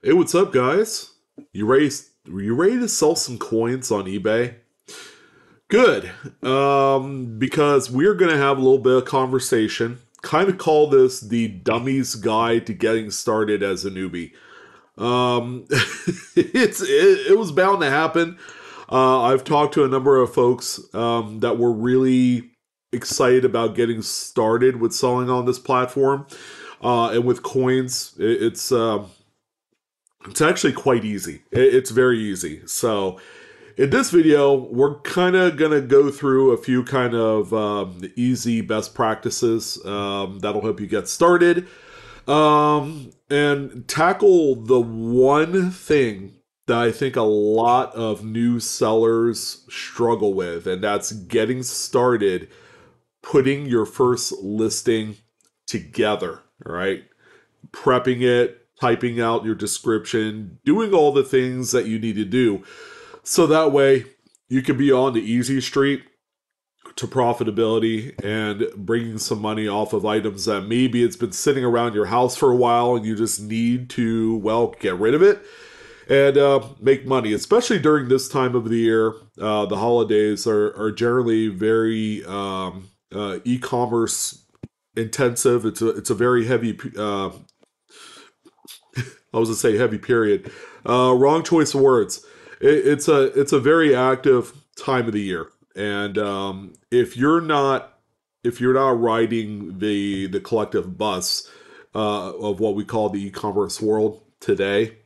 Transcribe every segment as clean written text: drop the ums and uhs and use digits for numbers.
Hey, what's up, guys? You ready to sell some coins on eBay? Good. Because we're gonna have a little bit of conversation. Kind of call this the dummy's guide to getting started as a newbie. Um, it was bound to happen. I've talked to a number of folks that were really excited about getting started with selling on this platform and with coins. It's actually quite easy. It's very easy. So, in this video, we're kind of going to go through a few kind of easy best practices that'll help you get started and tackle the one thing that I think a lot of new sellers struggle with, and that's getting started putting your first listing together, all right? Prepping it, typing out your description, doing all the things that you need to do. So that way you can be on the easy street to profitability and bringing some money off of items that maybe it's been sitting around your house for a while and you just need to, well, get rid of it and make money, especially during this time of the year. The holidays are generally very e-commerce intensive. It's a very heavy I was gonna say heavy period. Wrong choice of words. It's a very active time of the year, and if you're not riding the collective bus of what we call the e-commerce world today,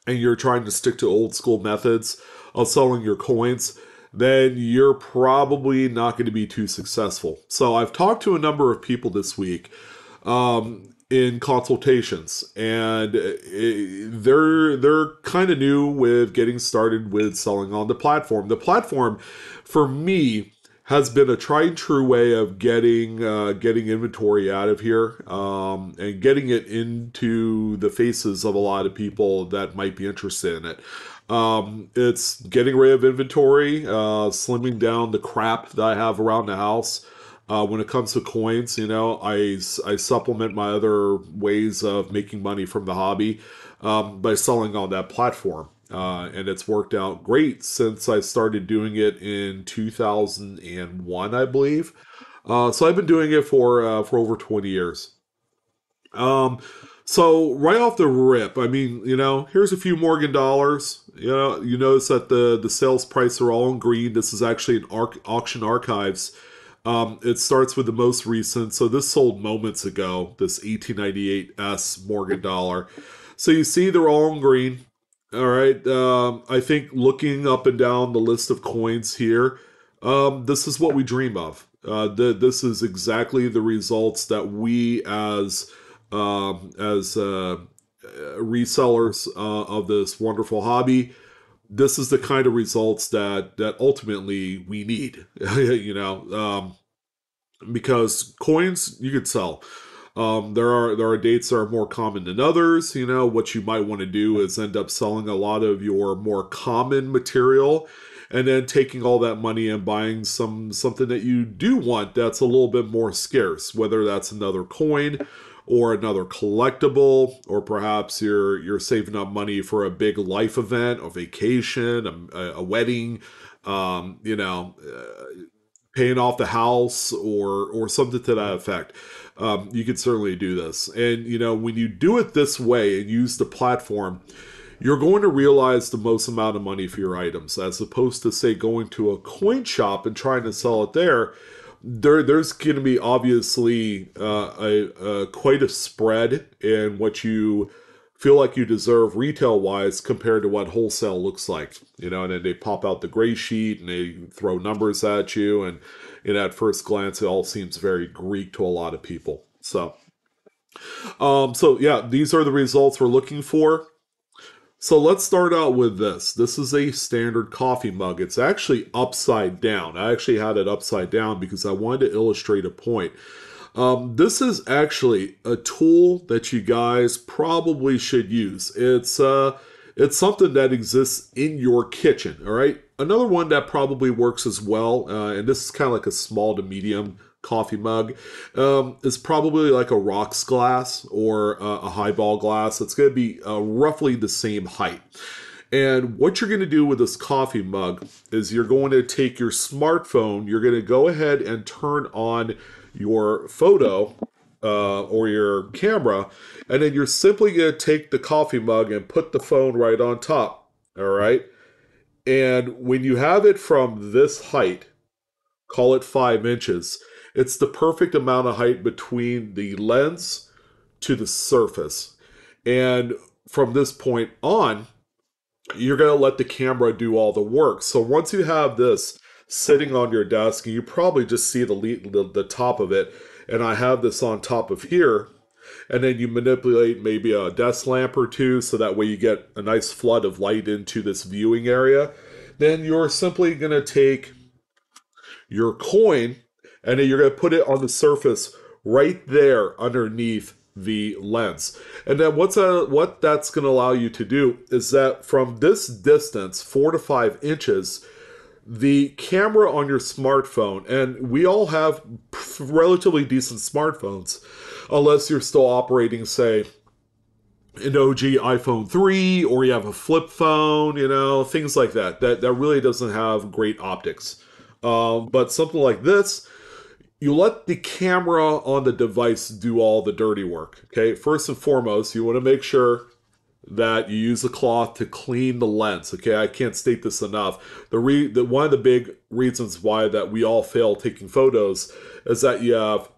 and you're trying to stick to old school methods of selling your coins, then you're probably not going to be too successful. So I've talked to a number of people this week in consultations, and they're kind of new with getting started with selling on the platform. The platform, for me, has been a tried and true way of getting inventory out of here and getting it into the faces of a lot of people that might be interested in it. It's getting rid of inventory, slimming down the crap that I have around the house. When it comes to coins, I supplement my other ways of making money from the hobby by selling on that platform. And it's worked out great since I started doing it in 2001, I believe. So I've been doing it for over 20 years. Um, so right off the rip, I mean, here's a few Morgan dollars. You notice that the sales price are all in green. This is actually an auction archives. It starts with the most recent. So this sold moments ago, this 1898 Morgan dollar. So you see they're all in green. All right. I think looking up and down the list of coins here, this is what we dream of. This is exactly the results that we as resellers of this wonderful hobby, this is the kind of results that ultimately we need. Because coins you could sell. There are dates that are more common than others. What you might want to do is end up selling a lot of your more common material, and then taking all that money and buying something that you do want that's a little bit more scarce. Whether that's another coin, or another collectible, or perhaps you're saving up money for a big life event, a vacation, a wedding. Um, you know. Paying off the house or something to that effect. You could certainly do this. And when you do it this way and use the platform, you're going to realize the most amount of money for your items, as opposed to, say, going to a coin shop and trying to sell it there. There's going to be obviously quite a spread in what you feel like you deserve retail wise compared to what wholesale looks like. And then they pop out the gray sheet and they throw numbers at you, and at first glance it all seems very Greek to a lot of people. So yeah, these are the results we're looking for. So let's start out with this. This is a standard coffee mug. It's actually upside down. I actually had it upside down because I wanted to illustrate a point. This is actually a tool that you guys probably should use. It's something that exists in your kitchen. All right. Another one that probably works as well, and this is kind of like a small to medium coffee mug is probably like a rocks glass or a highball glass. It's going to be roughly the same height. And what you're going to do with this coffee mug is you're going to take your smartphone, you're going to go ahead and turn on your photo or your camera, and then you're simply going to take the coffee mug and put the phone right on top. All right. And when you have it from this height, call it 5 inches, it's the perfect amount of height between the lens to the surface. And from this point on, you're going to let the camera do all the work. So once you have this sitting on your desk, and you probably just see the top of it, and I have this on top of here, and then you manipulate maybe a desk lamp or two so that way you get a nice flood of light into this viewing area, then you're simply going to take your coin and then you're going to put it on the surface right there underneath the lens. And then what that's going to allow you to do is that from this distance, 4 to 5 inches, the camera on your smartphone, and we all have relatively decent smartphones, unless you're still operating, say, an OG iPhone 3, or you have a flip phone, things like that. That really doesn't have great optics. But something like this, you let the camera on the device do all the dirty work. Okay, first and foremost, you want to make sure that you use a cloth to clean the lens. Okay, I can't state this enough. One of the big reasons why that we all fail taking photos is that you have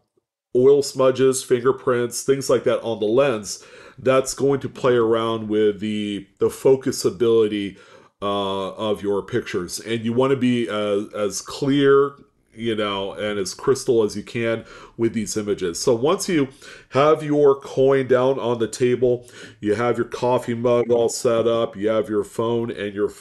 oil smudges, fingerprints, things like that on the lens. That's going to play around with the focusability of your pictures, and you want to be as clear, and as crystal as you can with these images. So once you have your coin down on the table, you have your coffee mug all set up, you have your phone and your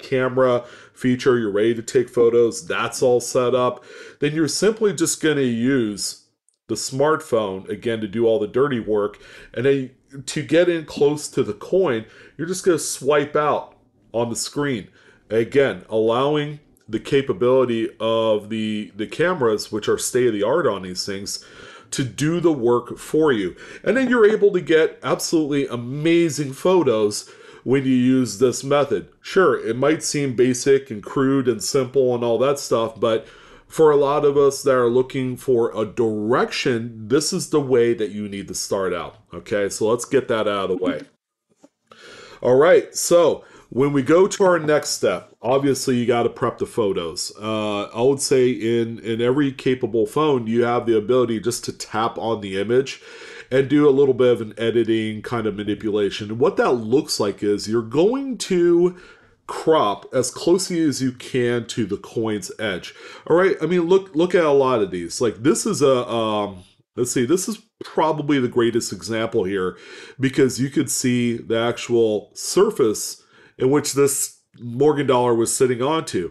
camera feature, you're ready to take photos, that's all set up, then you're simply just going to use the smartphone again to do all the dirty work, and then to get in close to the coin, you're just going to swipe out on the screen. Again, allowing the capability of the cameras, which are state-of-the-art on these things, to do the work for you. And then you're able to get absolutely amazing photos when you use this method. Sure, it might seem basic and crude and simple and all that stuff, but for a lot of us that are looking for a direction, this is the way that you need to start out. Okay, so let's get that out of the way. All right, so when we go to our next step, obviously you got to prep the photos. I would say in every capable phone, you have the ability just to tap on the image and do a little bit of an editing kind of manipulation. And what that looks like is you're going to crop as closely as you can to the coin's edge. All right, I mean, look at a lot of these. Like this is let's see, this is probably the greatest example here because you could see the actual surface in which this Morgan dollar was sitting onto.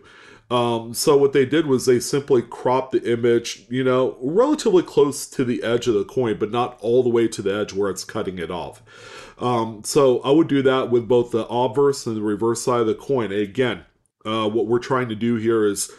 So what they did was they simply cropped the image, relatively close to the edge of the coin, but not all the way to the edge where it's cutting it off. So I would do that with both the obverse and the reverse side of the coin. And again, what we're trying to do here is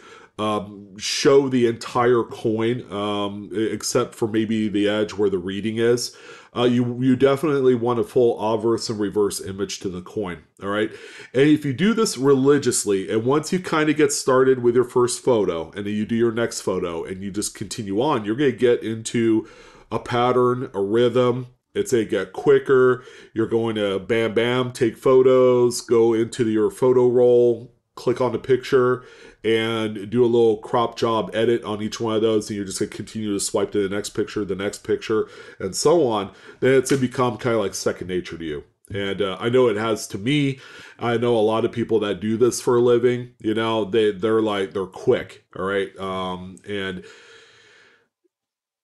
show the entire coin, except for maybe the edge where the reading is. You definitely want a full obverse and reverse image to the coin, all right? And if you do this religiously, and once you kind of get started with your first photo, and then you do your next photo, and you just continue on, you're going to get into a pattern, a rhythm. It's going to get quicker. You're going to bam, bam, take photos, go into your photo roll, click on the picture, and do a little crop job edit on each one of those, and you're just going to continue to swipe to the next picture, and so on. Then it's going to become kind of like second nature to you. And I know it has to me. I know a lot of people that do this for a living. They're quick, all right? And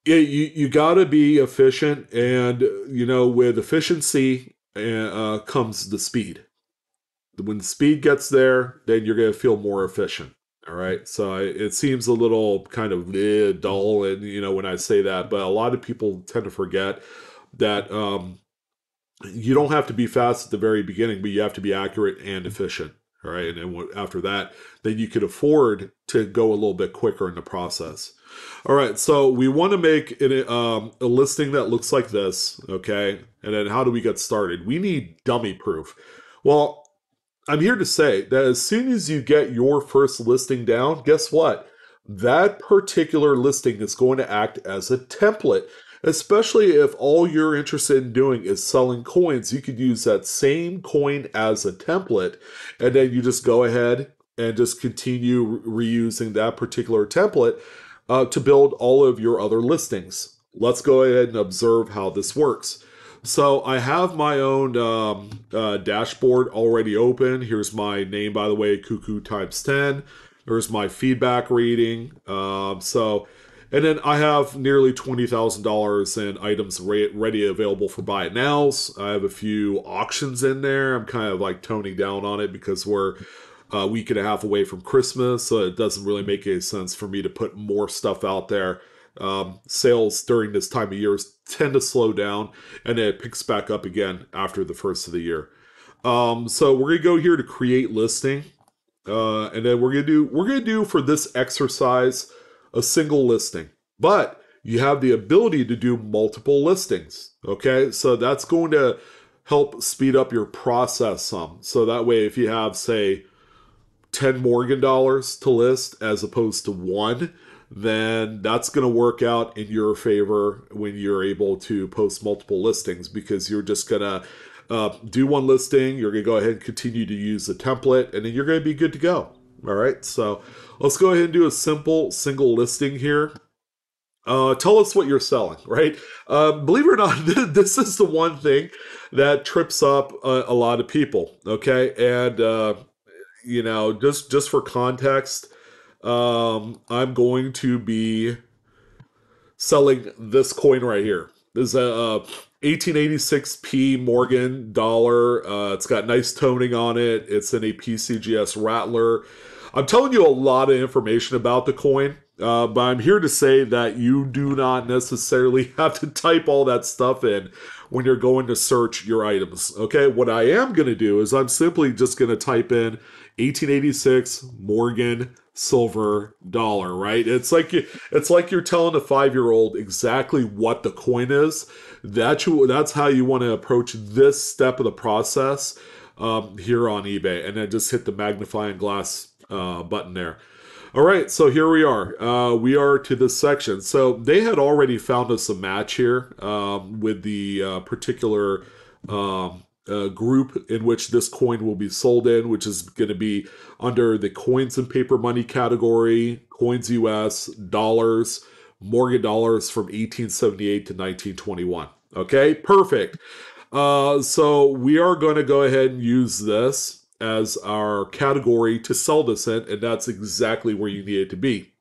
you got to be efficient, and with efficiency comes the speed. When the speed gets there, then you're going to feel more efficient. All right. So it seems a little kind of dull, and when I say that, but a lot of people tend to forget that you don't have to be fast at the very beginning, but you have to be accurate and efficient. All right. And then after that, then you could afford to go a little bit quicker in the process. All right, so we want to make a listing that looks like this, okay? And then how do we get started? We need dummy proof. Well, I'm here to say that as soon as you get your first listing down, guess what? That particular listing is going to act as a template. Especially if all you're interested in doing is selling coins, you could use that same coin as a template, and then you just go ahead and just continue reusing that particular template to build all of your other listings. Let's go ahead and observe how this works. So I have my own dashboard already open. Here's my name, by the way, Cuckoo times 10. There's my feedback reading. And then I have nearly $20,000 in items ready available for buy it nows. I have a few auctions in there. I'm kind of like toning down on it because we're a week and a half away from Christmas, so it doesn't really make any sense for me to put more stuff out there. Sales during this time of year tend to slow down, and then it picks back up again after the first of the year. So we're gonna go here to create listing, and then we're gonna do for this exercise a single listing, but you have the ability to do multiple listings. Okay, so that's going to help speed up your process some. So that way, if you have, say, 10 Morgan dollars to list as opposed to one, then that's going to work out in your favor when you're able to post multiple listings, because you're just going to do one listing, you're going to go ahead and continue to use the template, and then you're going to be good to go. All right, so let's go ahead and do a simple single listing here. Tell us what you're selling, right? Believe it or not, this is the one thing that trips up a lot of people, okay? And just for context, I'm going to be selling this coin right here. This is a 1886p Morgan dollar. It's got nice toning on it. It's in a PCGS Rattler. I'm telling you a lot of information about the coin, but I'm here to say that you do not necessarily have to type all that stuff in when you're going to search your items. Okay, what I am going to do is I'm simply just going to type in 1886 Morgan silver dollar, right? It's like you're telling a 5-year-old exactly what the coin is. That's how you want to approach this step of the process here on eBay, and then just hit the magnifying glass button there. All right, so here we are. We are to this section. So they had already found us a match here with the particular group in which this coin will be sold in, which is going to be under the coins and paper money category, coins US, dollars, Morgan dollars from 1878 to 1921. Okay, perfect. So we are going to go ahead and use this as our category to sell this in, and that's exactly where you need it to be.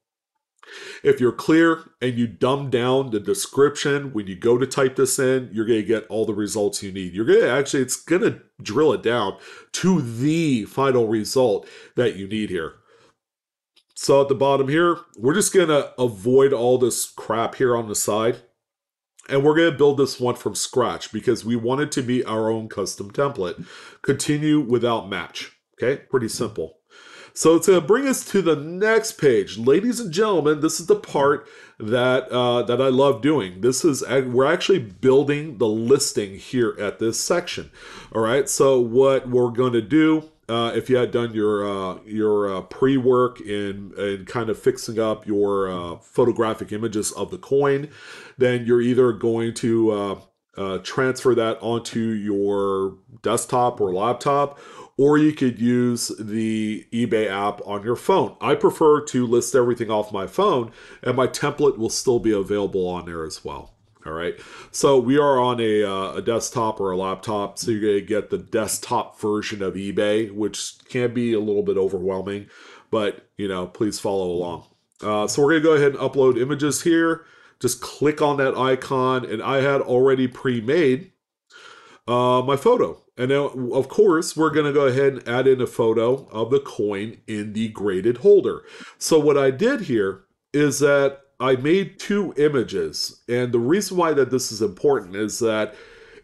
If you're clear and you dumb down the description when you go to type this in, you're going to get all the results you need. It's going to drill it down to the final result that you need here. So at the bottom here, we're just going to avoid all this crap here on the side. And we're going to build this one from scratch because we want it to be our own custom template. Continue without match. Okay, pretty simple. So it's going to bring us to the next page. Ladies and gentlemen, this is the part that I love doing. We're actually building the listing here at this section. All right, so what we're going to do, if you had done your pre-work in kind of fixing up your photographic images of the coin, then you're either going to transfer that onto your desktop or laptop, or you could use the eBay app on your phone. I prefer to list everything off my phone, and my template will still be available on there as well. All right, so we are on a desktop or a laptop, so you're going to get the desktop version of eBay, which can be a little bit overwhelming, but please follow along. So we're going to go ahead and upload images here. Just click on that icon, and I had already pre-made my photo. And now, of course, we're going to go ahead and add in a photo of the coin in the graded holder. So what I did here is that I made 2 images. And the reason why that this is important is that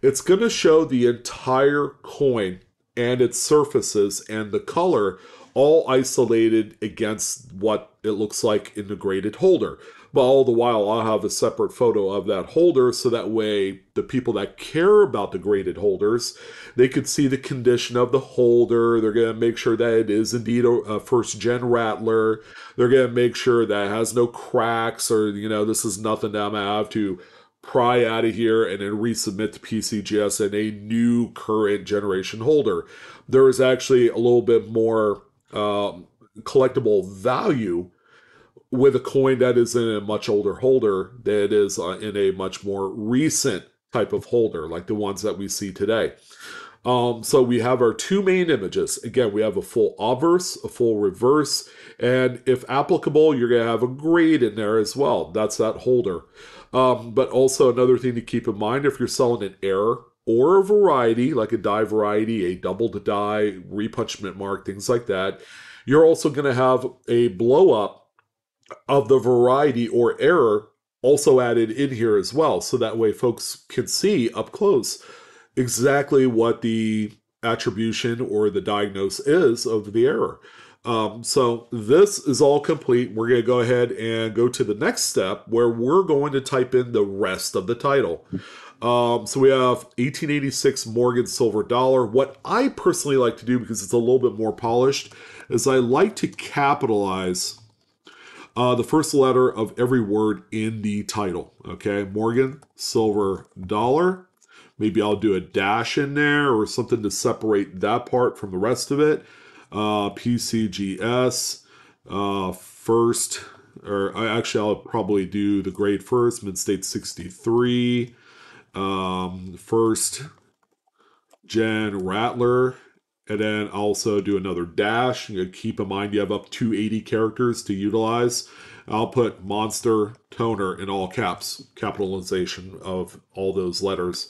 it's going to show the entire coin and its surfaces and the color all isolated against what it looks like in the graded holder. but all the while I'll have a separate photo of that holder, so that way the people that care about the graded holders, they could see the condition of the holder. They're going to make sure that it is indeed a first gen Rattler. They're going to make sure that it has no cracks, or this is nothing that I'm going to have to pry out of here and then resubmit to PCGS in a new current generation holder. There is actually a little bit more collectible value with a coin that is in a much older holder than it is in a much more recent type of holder, like the ones that we see today. So we have our two main images. Again, we have a full obverse, a full reverse, and if applicable, you're going to have a grade in there as well. That's that holder. But also another thing to keep in mind, if you're selling an error or a variety, like a die variety, a double to die, repunchment mark, things like that, you're also going to have a blow up of the variety or error also added in here as well. So that way folks can see up close exactly what the attribution or the diagnose is of the error. So this is all complete. We're going to go ahead and go to the next step where we're going to type in the rest of the title. So we have 1886 Morgan Silver Dollar. What I personally like to do, because it's a little bit more polished, is I like to capitalize the first letter of every word in the title. Okay, Morgan Silver Dollar. Maybe I'll do a dash in there or something to separate that part from the rest of it. PCGS, first, or I'll probably do the grade first, Mid-State 63, first gen Rattler, and then also do another dash. Keep in mind you have up to 80 characters to utilize. I'll put Monster Toner in all caps, capitalization of all those letters.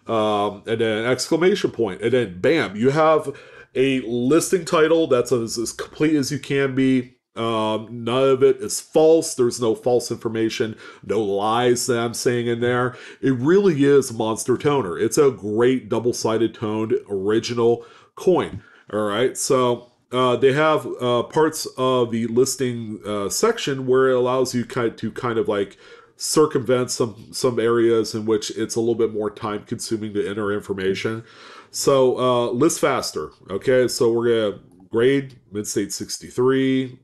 And then exclamation point, and then bam, you have a listing title that's as complete as you can be. None of it is false. There's no false information, no lies that I'm saying in there. It really is Monster Toner. It's a great double-sided toned original coin. All right, so they have parts of the listing section where it allows you to kind of like circumvent some areas in which it's a little bit more time consuming to enter information. So list faster. Okay, so we're gonna grade Mid-State 63,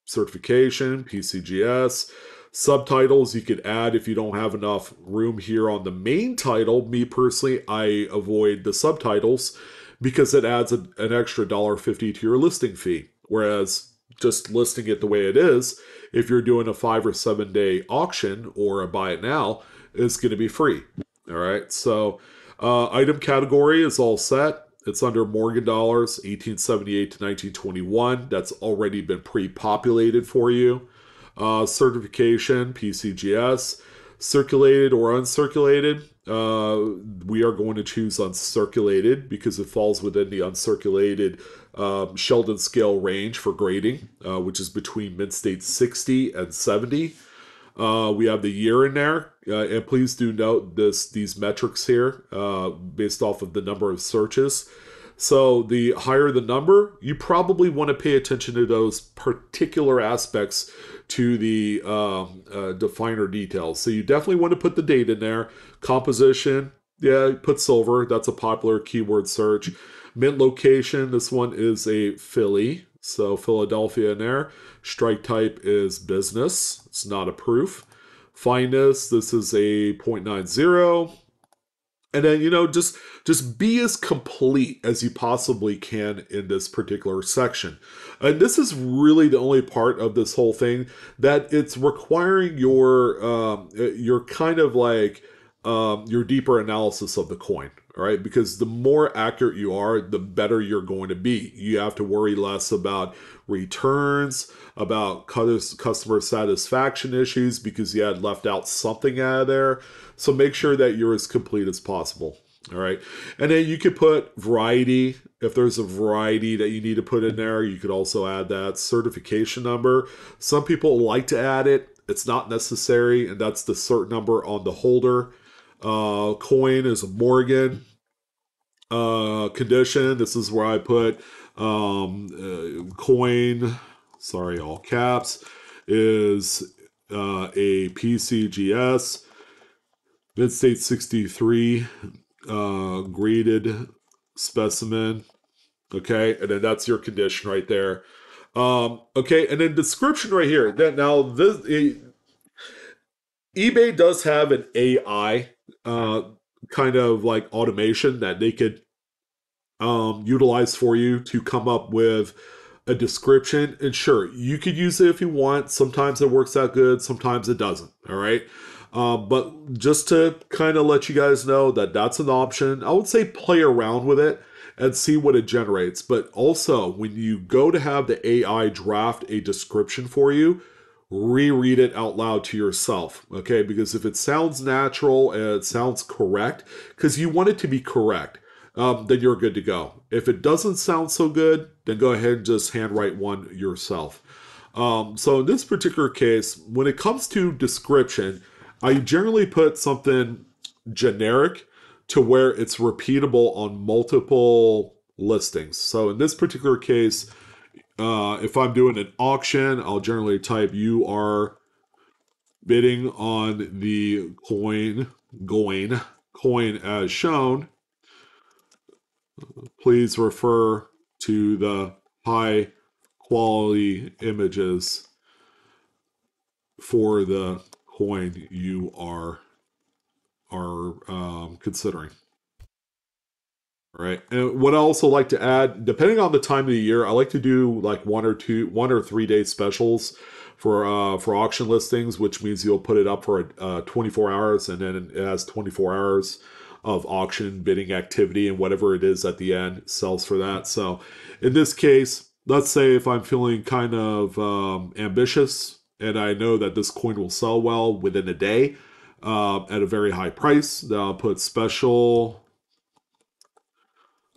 certification, PCGS. Subtitles you could add if you don't have enough room here on the main title. Me personally, I avoid the subtitles because it adds an extra $1.50 to your listing fee. Whereas just listing it the way it is, if you're doing a 5 or 7 day auction or a buy it now, it's going to be free. All right. So item category is all set. It's under Morgan dollars, 1878 to 1921. That's already been pre-populated for you. Certification, PCGS. Circulated or uncirculated, we are going to choose uncirculated because it falls within the uncirculated Sheldon scale range for grading, which is between mid-state 60 and 70. We have the year in there, and please do note these metrics here based off of the number of searches. So the higher the number, you probably want to pay attention to those particular aspects to the definer details. So you definitely want to put the date in there. Composition, yeah, put silver. That's a popular keyword search. Mint location, this one is a Philly. So Philadelphia in there. Strike type is business. It's not a proof. Fineness, this is a 0.90. And then, just be as complete as you possibly can in this particular section. And this is really the only part of this whole thing that it's requiring your kind of like your deeper analysis of the coin. All right, because the more accurate you are, the better you're going to be. You have to worry less about returns, about customer satisfaction issues because you had left out something out of there. So make sure that you're as complete as possible. All right, and then you could put variety. If there's a variety that you need to put in there, you could also add that. Certification number. Some people like to add it. It's not necessary, and that's the cert number on the holder. Coin is a Morgan. Condition, this is where I put coin, sorry, all caps, is a PCGS Mid-State 63 graded specimen. Okay, and then that's your condition right there. Okay, and then description right here. Then now this eBay does have an AI kind of like automation that they could utilize for you to come up with a description. And sure, you could use it if you want. Sometimes it works out good, sometimes it doesn't. All right. But just to kind of let you guys know that that's an option, I would say play around with it and see what it generates. But also, when you go to have the AI draft a description for you, reread it out loud to yourself, okay? Because if it sounds natural and it sounds correct, because you want it to be correct, then you're good to go. If it doesn't sound so good, then go ahead and just handwrite one yourself. So in this particular case, when it comes to description, I generally put something generic to where it's repeatable on multiple listings. So in this particular case, if I'm doing an auction, I'll generally type "You are bidding on the coin as shown. Please refer to the high quality images for the coin you are considering." All right. And what I also like to add, depending on the time of the year, I like to do like 1 or 3 day specials for auction listings, which means you'll put it up for 24 hours, and then it has 24 hours of auction bidding activity, and whatever it is at the end sells for that. So in this case, let's say if I'm feeling kind of ambitious and I know that this coin will sell well within a day at a very high price, then I'll put special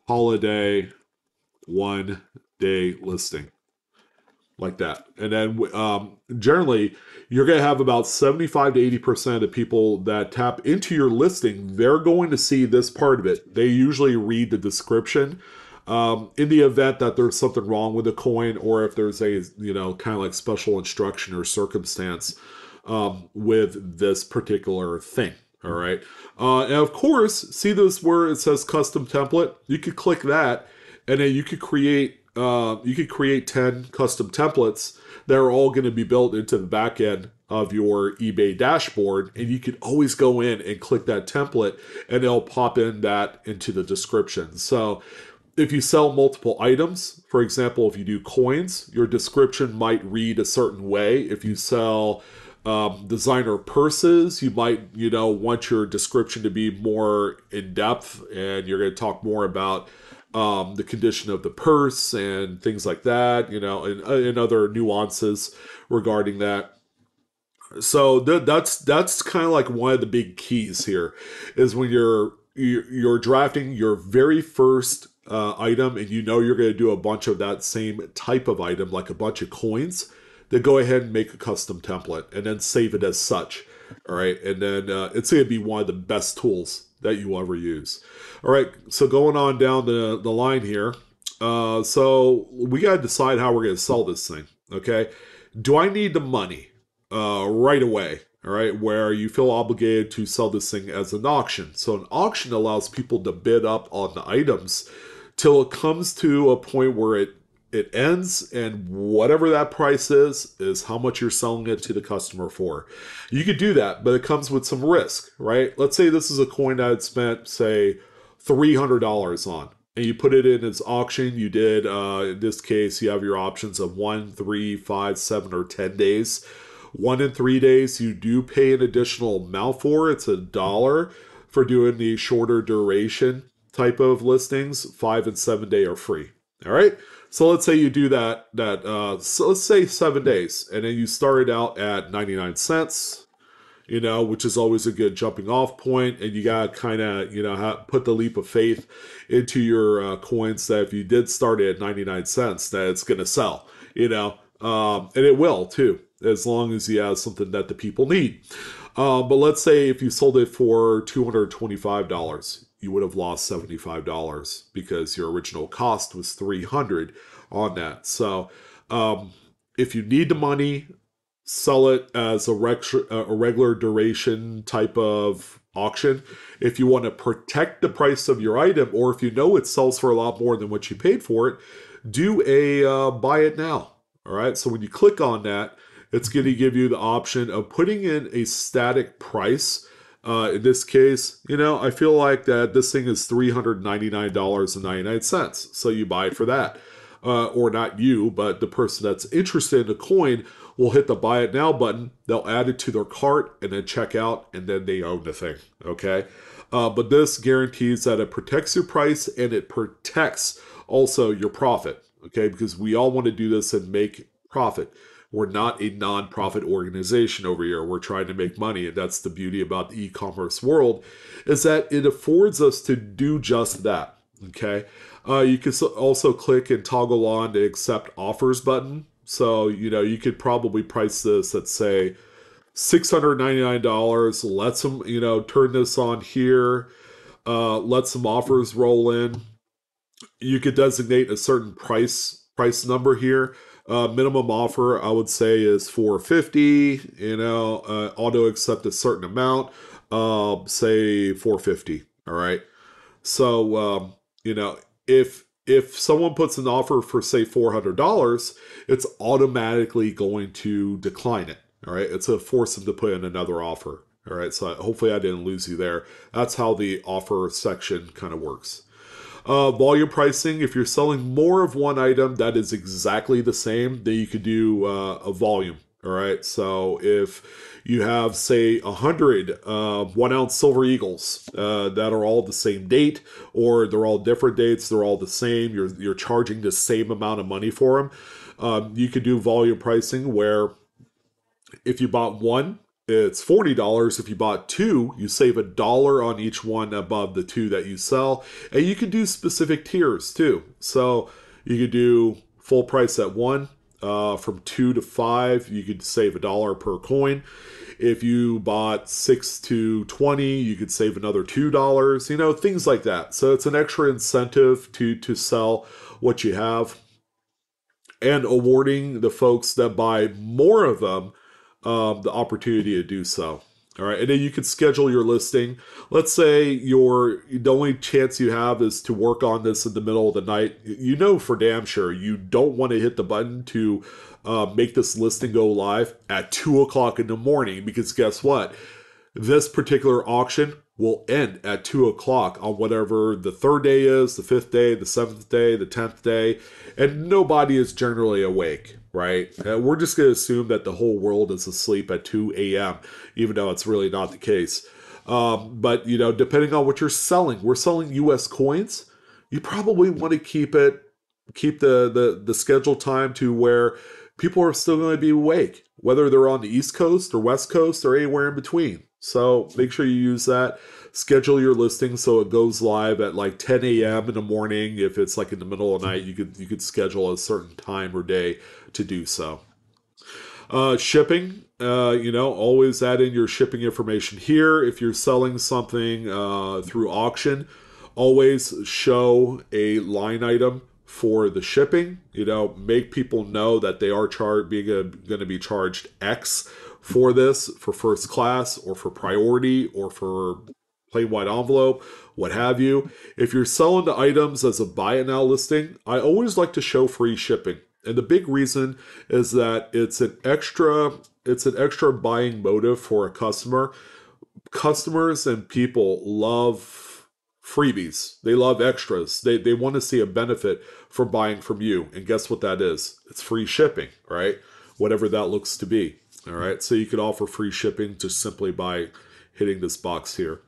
holiday 1 day listing like that. And then generally, you're going to have about 75 to 80% of people that tap into your listing, they're going to see this part of it. They usually read the description. In the event that there's something wrong with the coin, or if there's a, kind of like special instruction or circumstance with this particular thing. All right. And of course, see this where it says custom template? You could click that, and then you could create 10 custom templates that are all going to be built into the back end of your eBay dashboard, and you can always go in and click that template and it'll pop in that into the description. So if you sell multiple items, for example, if you do coins, your description might read a certain way. If you sell designer purses, you might, want your description to be more in depth, and you're going to talk more about the condition of the purse and things like that, and other nuances regarding that. So that's kind of like one of the big keys here, is when you're drafting your very first item, and you're going to do a bunch of that same type of item, like a bunch of coins, then go ahead and make a custom template and then save it as such. All right, and then it's going to be one of the best tools that you will ever use. All right, so going on down the line here, so we got to decide how we're going to sell this thing. Okay, do I need the money right away? All right, where you feel obligated to sell this thing as an auction. So an auction allows people to bid up on the items till it comes to a point where it ends, and whatever that price is how much you're selling it to the customer for. You could do that, but it comes with some risk, right? Let's say this is a coin that I'd spent, say, $300 on, and you put it in its auction. You did, in this case, you have your options of 1, 3, 5, 7, or 10 days. 1 and 3 days, you do pay an additional amount for. It's $1 for doing the shorter duration type of listings. 5 and 7 day are free. All right. So let's say you do that. So let's say 7 days, and then you started out at 99 cents. Which is always a good jumping off point, and you gotta kind of, put the leap of faith into your coins that if you did start at 99 cents, that it's gonna sell. And it will too, as long as you have something that the people need. But let's say if you sold it for $225, you would have lost $75 because your original cost was $300 on that. So if you need the money, sell it as a regular duration type of auction. If you want to protect the price of your item, or if you know it sells for a lot more than what you paid for it, do a buy it now. All right. So when you click on that, it's going to give you the option of putting in a static price. In this case, I feel like that this thing is $399.99. So you buy it for that. Or not you, but the person that's interested in the coin will hit the buy it now button. They'll add it to their cart and then check out, and then they own the thing. Okay. But this guarantees that it protects your price and it protects also your profit. Okay. Because we all want to do this and make profit. We're not a non-profit organization over here. We're trying to make money, and that's the beauty about the e-commerce world, is that it affords us to do just that. Okay, you can also click and toggle on the accept offers button. So you could probably price this at say $699. Let some turn this on here. Let some offers roll in. You could designate a certain price number here. Minimum offer, I would say, is $450. Auto accept a certain amount. Say $450. All right. So if someone puts an offer for say $400, it's automatically going to decline it. All right. It's a force them to put in another offer. All right. So hopefully I didn't lose you there. That's how the offer section kind of works. Volume pricing, if you're selling more of one item that is exactly the same, then you could do a volume. All right. So if you have, say, 100 1-ounce silver eagles that are all the same date, or they're all different dates, they're all the same, you're charging the same amount of money for them, you could do volume pricing where if you bought one, it's $40. If you bought two, you save $1 on each one above the two that you sell. And you can do specific tiers too. So you could do full price at one. From 2 to 5, you could save $1 per coin. If you bought 6 to 20, you could save another $2. Things like that. So it's an extra incentive to sell what you have, and awarding the folks that buy more of them the opportunity to do so. All right, and then you can schedule your listing. Let's say the only chance you have is to work on this in the middle of the night. For damn sure you don't want to hit the button to make this listing go live at 2 o'clock in the morning, because guess what? This particular auction will end at 2 o'clock on whatever the third day is, the fifth day, the seventh day, the 10th day, and nobody is generally awake, right? We're just going to assume that the whole world is asleep at 2 a.m., even though it's really not the case. But, depending on what you're selling, we're selling U.S. coins. You probably want to keep the schedule time to where people are still going to be awake, whether they're on the East Coast or West Coast or anywhere in between. So make sure you use that. Schedule your listing so it goes live at like 10 a.m. in the morning. If it's like in the middle of the night, you could schedule a certain time or day to do so. Shipping, always add in your shipping information here. If you're selling something through auction, always show a line item for the shipping. Make people know that they are going to be charged X for this, for first class or for priority or for plain white envelope, what have you. If you're selling the items as a buy it now listing, I always like to show free shipping. And the big reason is that it's an extra buying motive for a customer. Customers and people love freebies. They love extras. They want to see a benefit for buying from you. And guess what that is? It's free shipping, right? Whatever that looks to be. All right. So you could offer free shipping just simply by hitting this box here.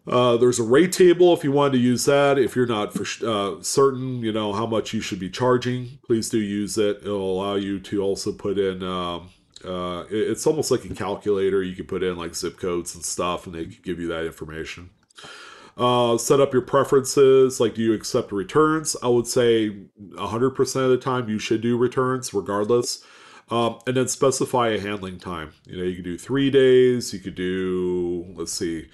There's a rate table if you wanted to use that. If you're not for certain, how much you should be charging, please do use it. It'll allow you to also put in, it's almost like a calculator. You can put in like zip codes and stuff, and they can give you that information. Set up your preferences, like do you accept returns? I would say 100% of the time you should do returns regardless. And then specify a handling time. You could do 3 days. You could do, let's see,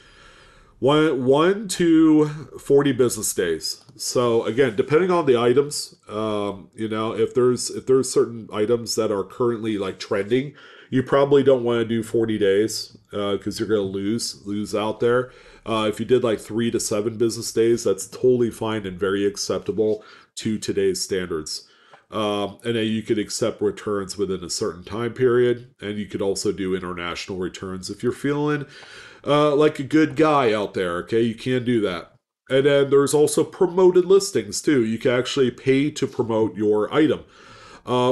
one to 40 business days. So again, depending on the items, if there's certain items that are currently like trending, you probably don't want to do 40 days because you're going to lose out there. If you did like 3 to 7 business days, that's totally fine and very acceptable to today's standards. And then you could accept returns within a certain time period, and you could also do international returns if you're feeling like a good guy out there. Okay, you can do that. And then there's also promoted listings too. You can actually pay to promote your item,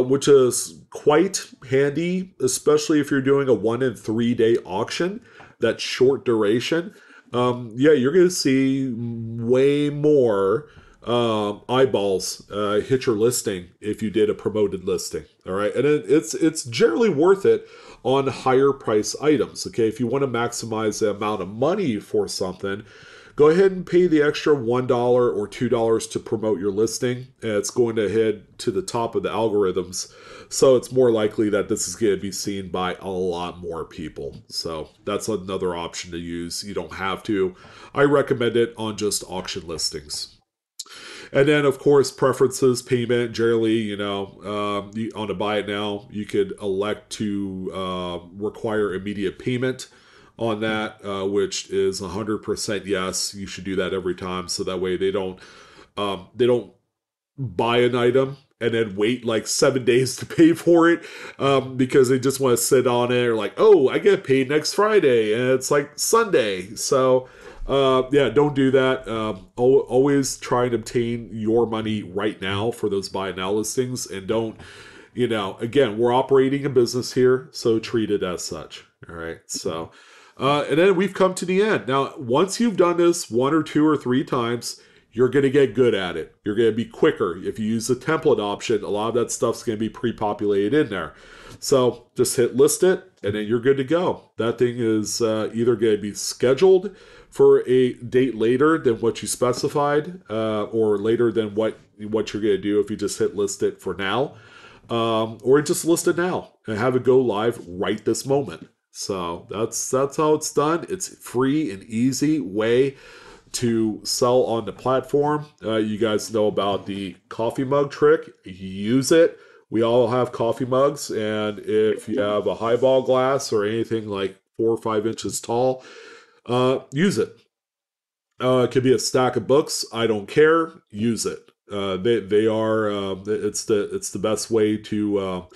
which is quite handy, especially if you're doing a 1 and 3 day auction. That's short duration. Yeah, you're going to see way more eyeballs hit your listing if you did a promoted listing. All right, and it's generally worth it on higher price items. Okay, if you want to maximize the amount of money for something, go ahead and pay the extra $1 or $2 to promote your listing. And it's going to head to the top of the algorithms. So it's more likely that this is going to be seen by a lot more people. So that's another option to use. You don't have to. I recommend it on just auction listings. And then, of course, preferences, payment. Generally, on a buy it now, you could elect to require immediate payment on that, which is 100% yes. You should do that every time, so that way they don't buy an item and then wait like 7 days to pay for it because they just want to sit on it, or like, oh, I get paid next Friday and it's like Sunday. So yeah, don't do that. Always try and obtain your money right now for those buy now listings, and don't, again, we're operating a business here, so treat it as such. All right. So, and then we've come to the end. Now, once you've done this 1 or 2 or 3 times, you're going to get good at it. You're going to be quicker. If you use the template option, a lot of that stuff's going to be pre-populated in there. So just hit list it, and then you're good to go. That thing is either going to be scheduled for a date later than what you specified, or later than what you're going to do if you just hit list it for now, or just list it now and have it go live right this moment. So that's how it's done. It's free and easy way to sell on the platform. You guys know about the coffee mug trick. Use it. We all have coffee mugs, and if you have a highball glass or anything like 4 or 5 inches tall, use it. It could be a stack of books. I don't care. Use it. They are. It's the best way to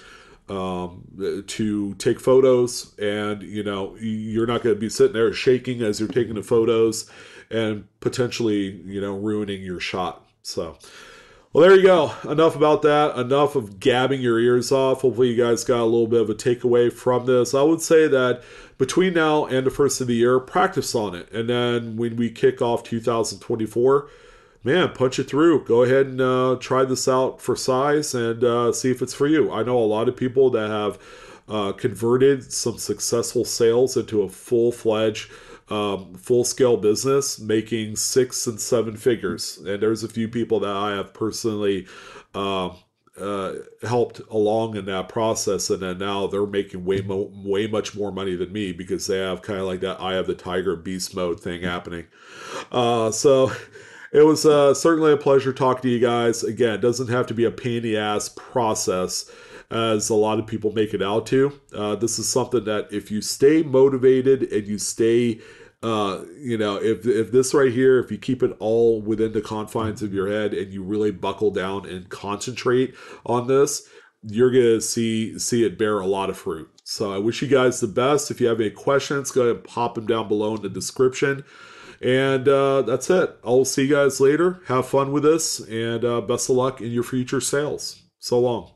take photos, and you're not going to be sitting there shaking as you're taking the photos and potentially ruining your shot. So, well, there you go. Enough about that. Enough of gabbing your ears off. Hopefully you guys got a little bit of a takeaway from this. I would say that between now and the first of the year, practice on it, and then when we kick off 2024, man, punch it through. Go ahead and try this out for size and see if it's for you. I know a lot of people that have converted some successful sales into a full-fledged, full-scale business, making 6 and 7 figures. And there's a few people that I have personally helped along in that process, and then now they're making way much more money than me because they have kind of like that eye of the tiger beast mode thing happening. So it was certainly a pleasure talking to you guys. Again, it doesn't have to be a pain in the ass process as a lot of people make it out to. This is something that if you stay motivated and you stay, if this right here, if you keep it all within the confines of your head and you really buckle down and concentrate on this, you're going to see it bear a lot of fruit. So I wish you guys the best. If you have any questions, go ahead and pop them down below in the description. And that's it. I'll see you guys later. Have fun with this, and best of luck in your future sales. So long.